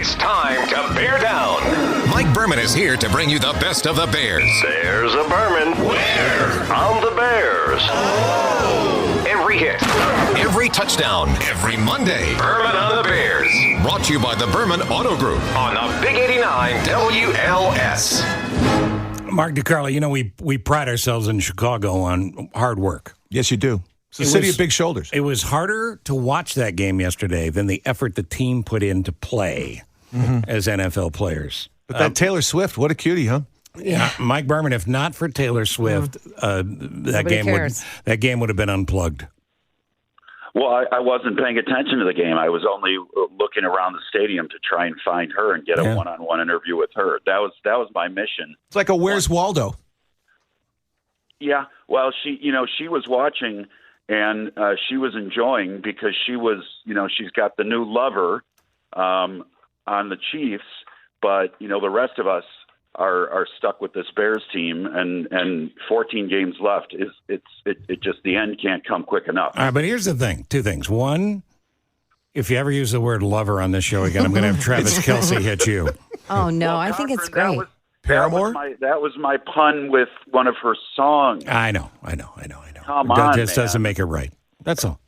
It's time to bear down. Mike Berman is here to bring you the best of the Bears. There's a Berman. Where? On the Bears. Oh. Every hit. Every touchdown. Every Monday. Berman on the Bears. Brought to you by the Berman Auto Group. On the Big 89 WLS. Mark DiCarlo, you know, we pride ourselves in Chicago on hard work. Yes, you do. It's a city of big shoulders. It was harder to watch that game yesterday than the effort the team put in to play as NFL players. But that Taylor Swift, what a cutie, huh? Yeah, Mike Berman, if not for Taylor Swift, that game would have been unplugged. Well, I wasn't paying attention to the game. I was only looking around the stadium to try and find her and get a one-on-one interview with her. That was my mission. It's like a Where's Waldo? Yeah. Well, she was watching and she was enjoying because she's got the new lover on the Chiefs, but the rest of us are stuck with this Bears team, and 14 games left. It just the end can't come quick enough. All right, but here's the thing: two things. One, if you ever use the word lover on this show again, I'm going to have Travis Kelce hit you. Oh no, I think it's great. Paramore? That was my pun with one of her songs. I know. Come on, that just doesn't make it right. That's all.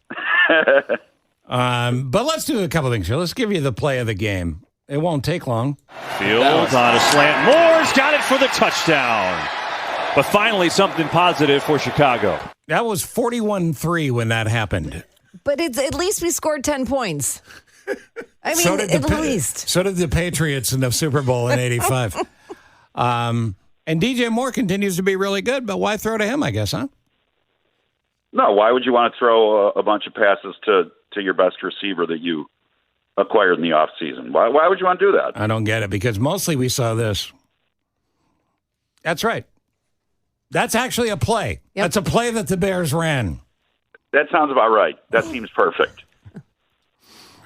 But let's do a couple things here. Let's give you the play of the game. It won't take long. Fields on a slant. Moore's got it for the touchdown. But finally, something positive for Chicago. That was 41-3 when that happened. But at least we scored 10 points. I mean, at least. So did the Patriots in the Super Bowl in 85. And DJ Moore continues to be really good, but why throw to him, I guess, huh? No, why would you want to throw a bunch of passes to your best receiver that you acquired in the offseason? Why would you want to do that? I don't get it, because mostly we saw this. That's right. That's actually a play. Yep. That's a play that the Bears ran. That sounds about right. That seems perfect.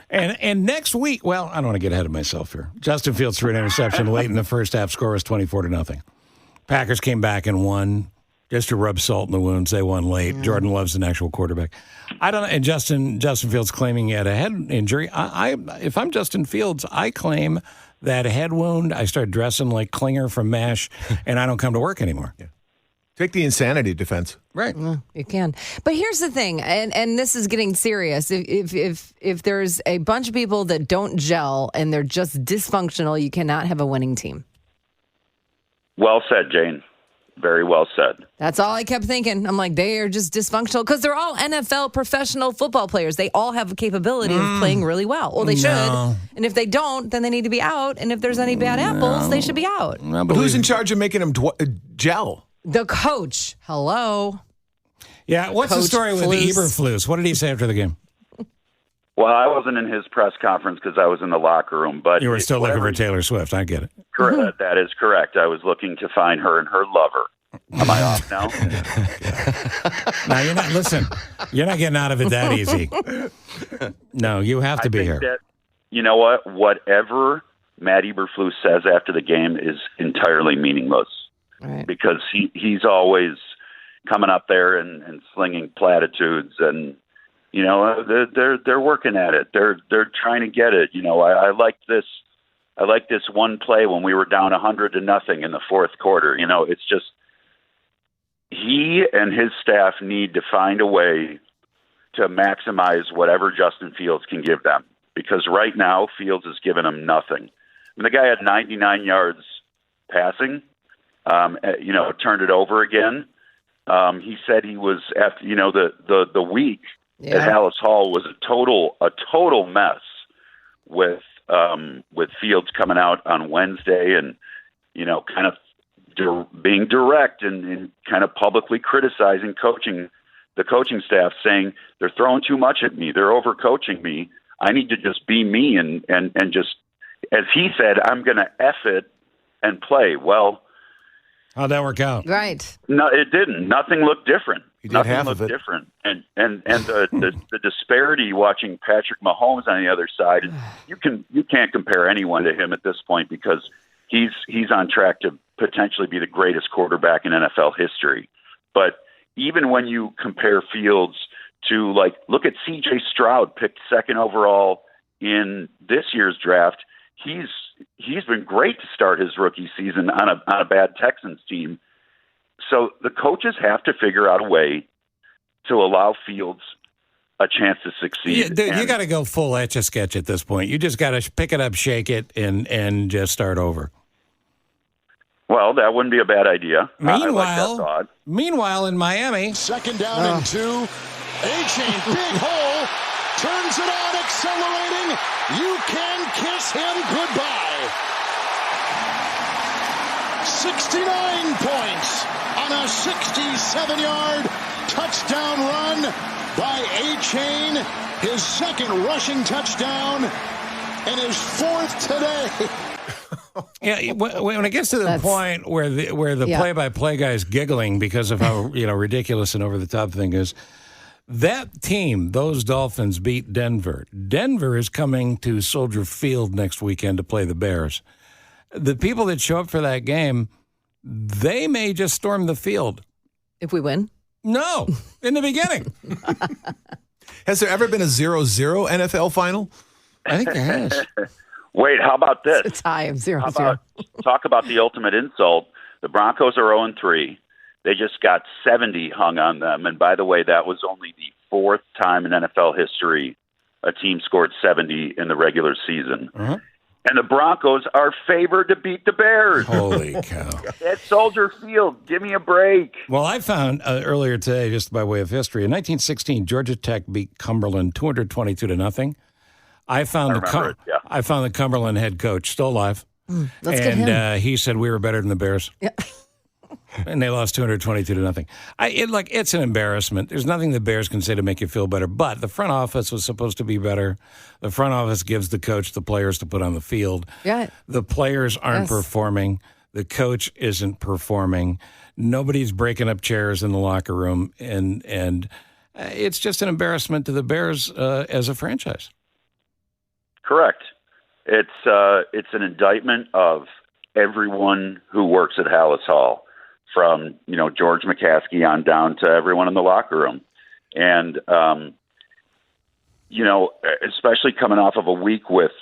And next week, well, I don't want to get ahead of myself here. Justin Fields threw an interception late in the first half. Score was 24-0. Packers came back and won. Just to rub salt in the wounds, they won late. Jordan Love's an actual quarterback. I don't know. And Justin Fields claiming he had a head injury. If I'm Justin Fields, I claim that head wound. I start dressing like Klinger from MASH, and I don't come to work anymore. Yeah. Take the insanity defense. Right. Well, you can. But here's the thing, and this is getting serious. If there's a bunch of people that don't gel and they're just dysfunctional, you cannot have a winning team. Well said, Jane. Very well said. That's all I kept thinking. I'm like, they are just dysfunctional because they're all NFL professional football players. They all have the capability of playing really well. Well, they should. And if they don't, then they need to be out. And if there's any bad apples, they should be out. But who's in charge of making them gel? The coach. Hello. Yeah, what's the story with Eberflus? What did he say after the game? Well, I wasn't in his press conference because I was in the locker room. But you were still looking for Taylor Swift. I get it. Correct. That is correct. I was looking to find her and her lover. Am I off now? No, you're not. Listen, you're not getting out of it that easy. No, you have to be here. That, you know what? Whatever Matt Eberflus says after the game is entirely meaningless. Right. Because he's always coming up there and slinging platitudes, and they're working at it. They're trying to get it. I like this. I like this one play when we were down 100-0 in the fourth quarter. It's just he and his staff need to find a way to maximize whatever Justin Fields can give them, because right now Fields has given them nothing. I mean, the guy had 99 yards passing. Turned it over again. He said he was after the week at Halas Hall was a total mess with Fields coming out on Wednesday and kind of being direct and kind of publicly criticizing the coaching staff, saying they're throwing too much at me, they're overcoaching me. I need to just be me and just, as he said, I'm going to F it and play. Well. How'd that work out? Right. No, it didn't. Nothing looked different. He did Nothing half looked of it. different. And the disparity watching Patrick Mahomes on the other side, you can't compare anyone to him at this point, because he's on track to potentially be the greatest quarterback in NFL history. But even when you compare Fields to, look at C.J. Stroud, picked second overall in this year's draft. he's been great to start his rookie season on a bad Texans team. So the coaches have to figure out a way to allow Fields a chance to succeed. Yeah, dude, you got to go full Etch-a-Sketch at this point. You just got to pick it up, shake it, and just start over. Well, that wouldn't be a bad idea. I like that thought. Meanwhile, in Miami, second down and 2. A-Chain, big hole, turns it on, accelerating. You can kiss him goodbye. 69 points on a 67-yard touchdown run by A-Chain. His second rushing touchdown and his 4th today. Yeah, when it gets to the point where the play-by-play guy's giggling because of how ridiculous and over-the-top thing is, that team, those Dolphins, beat Denver. Denver is coming to Soldier Field next weekend to play the Bears. The people that show up for that game, they may just storm the field. If we win? No, in the beginning. Has there ever been a 0-0 NFL final? I think there has. Wait, how about this? It's a tie of 0-0. Talk about the ultimate insult. The Broncos are 0-3. They just got 70 hung on them. And by the way, that was only the 4th time in NFL history a team scored 70 in the regular season. Uh-huh. And the Broncos are favored to beat the Bears. Holy cow. At Soldier Field. Give me a break. Well, I found earlier today, just by way of history, in 1916, Georgia Tech beat Cumberland 222-0. I found the Cumberland head coach still alive. Let's get him. And he said we were better than the Bears. Yeah. And they lost 222-0. It's an embarrassment. There's nothing the Bears can say to make you feel better. But the front office was supposed to be better. The front office gives the coach the players to put on the field. Yeah. The players aren't performing. The coach isn't performing. Nobody's breaking up chairs in the locker room. And it's just an embarrassment to the Bears as a franchise. Correct. It's an indictment of everyone who works at Halas Hall, from George McCaskey on down to everyone in the locker room, and especially coming off of a week with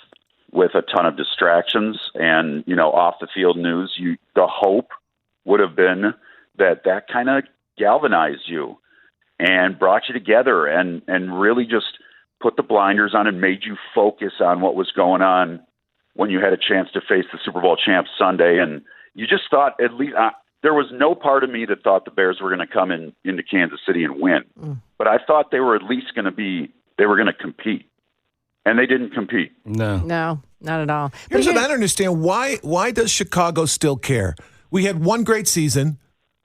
a ton of distractions and off the field news. The hope would have been that kind of galvanized you and brought you together and really just put the blinders on and made you focus on what was going on when you had a chance to face the Super Bowl champs Sunday. And you just thought, at least there was no part of me that thought the Bears were going to come into Kansas City and win. But I thought they were at least going to compete. And they didn't compete. No, not at all. Here's what I don't understand. Why does Chicago still care? We had one great season,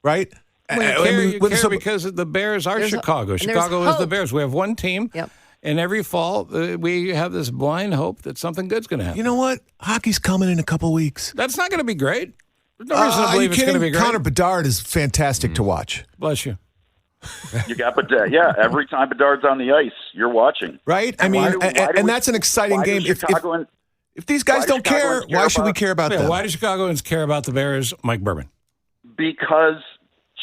right? You care because the Bears are Chicago. Chicago is the Bears. We have one team. Yep. And every fall, we have this blind hope that something good's going to happen. You know what? Hockey's coming in a couple weeks. That's not going to be great. There's no reason to believe it's going to be great. Connor Bedard is fantastic to watch. Bless you. You got Bedard. Yeah, every time Bedard's on the ice, you're watching. Right? And that's an exciting game. If these guys don't care, why should we care about them? Why do Chicagoans care about the Bears, Mike Berman? Because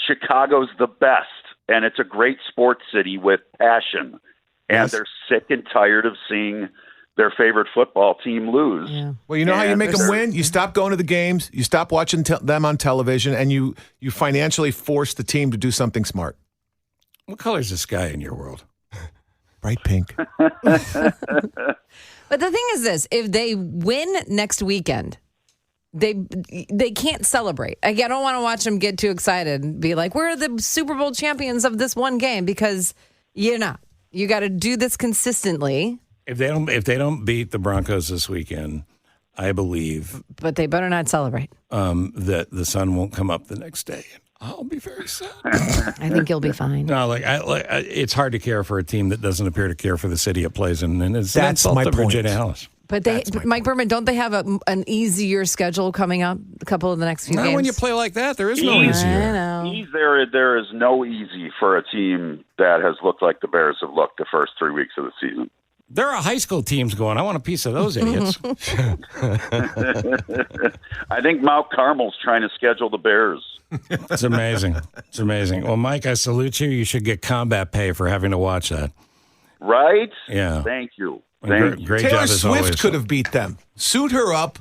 Chicago's the best, and it's a great sports city with passion. And they're sick and tired of seeing their favorite football team lose. Yeah. Well, you know how you make them win? You stop going to the games, you stop watching them on television, and you financially force the team to do something smart. What color is the sky in your world? Bright pink. But the thing is this, if they win next weekend, they can't celebrate. I don't want to watch them get too excited and be like, we're the Super Bowl champions of this one game, because you're not. You got to do this consistently. If they don't beat the Broncos this weekend, I believe. But they better not celebrate. That the sun won't come up the next day. I'll be very sad. I think you'll be fine. No, it's hard to care for a team that doesn't appear to care for the city it plays in, and it's that's my point. Virginia Halas. But Mike Berman, don't they have an easier schedule coming up? A couple of the next few games. When you play like that, there is no easier. I know. There is no easy for a team that has looked like the Bears have looked the first 3 weeks of the season. There are high school teams going, I want a piece of those idiots. I think Mount Carmel's trying to schedule the Bears. It's amazing. It's amazing. Well, Mike, I salute you. You should get combat pay for having to watch that. Right? Yeah. Thank you. Great, Thank great Taylor job as Swift always. could have beat them. Suit her up.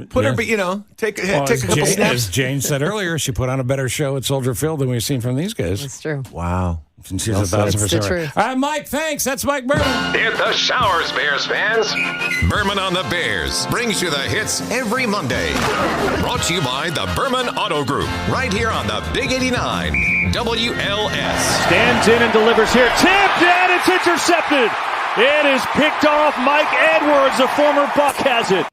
Put her, take Well, a couple as snaps. Jane said earlier, she put on a better show at Soldier Field than we've seen from these guys. That's true. Wow. And she's 1,000% It's the right. truth. All right, Mike, thanks. That's Mike Berman. Hit the showers, Bears fans. Berman on the Bears brings you the hits every Monday. Brought to you by the Berman Auto Group, right here on the Big 89 WLS. Stands in and delivers here. Tipped, and it's intercepted. It is picked off. Mike Edwards, a former Buck, has it.